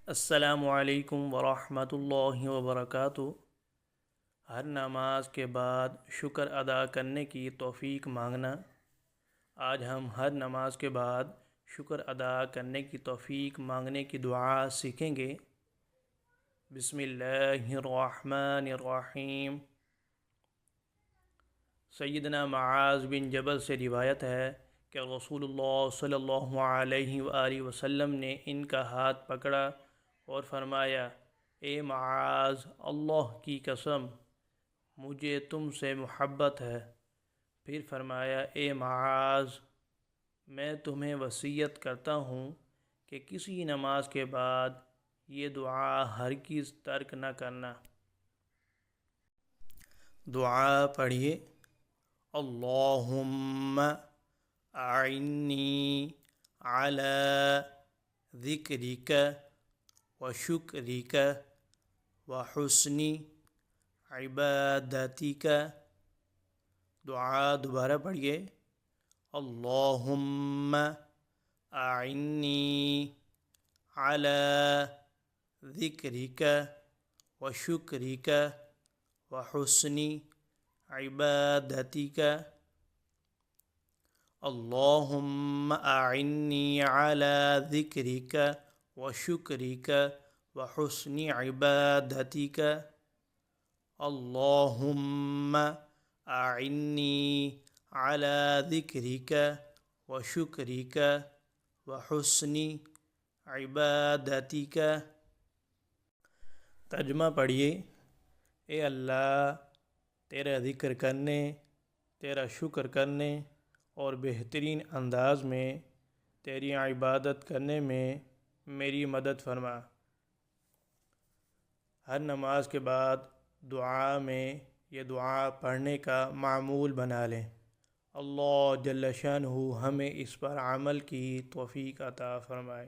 السلام علیکم ورحمۃ اللہ وبرکاتہ۔ ہر نماز کے بعد شکر ادا کرنے کی توفیق مانگنا۔ آج ہم ہر نماز کے بعد شکر ادا کرنے کی توفیق مانگنے کی دعا سیکھیں گے۔ بسم اللہ الرحمن الرحیم۔ سیدنا معاذ بن جبل سے روایت ہے کہ رسول اللہ صلی اللہ علیہ وآلہ وسلم نے ان کا ہاتھ پکڑا اور فرمایا، اے معاذ، اللہ کی قسم مجھے تم سے محبت ہے۔ پھر فرمایا، اے معاذ، میں تمہیں وصیت کرتا ہوں کہ کسی نماز کے بعد یہ دعا ہرگز ترک نہ کرنا۔ دعا پڑھیے۔ اللہم اعنی علی ذکرک وشکرک وحسن عبادتک۔ دعا دوبارہ پڑھیے۔ اللہم اعنی علی ذکرک وشکرک وحسن عبادتک۔ اللہم اعنی علی ذکرک وشکرک وحسن عبادتک۔ اللہم اعنی علی ذکرک وشکرک وحسن عبادتک۔ ترجمہ پڑھیے۔ اے اللہ، تیرا ذکر کرنے، تیرا شکر کرنے اور بہترین انداز میں تیری عبادت کرنے میں میری مدد فرما۔ ہر نماز کے بعد دعا میں یہ دعا پڑھنے کا معمول بنا لیں۔ اللہ جل شانہ ہمیں اس پر عمل کی توفیق عطا فرمائے۔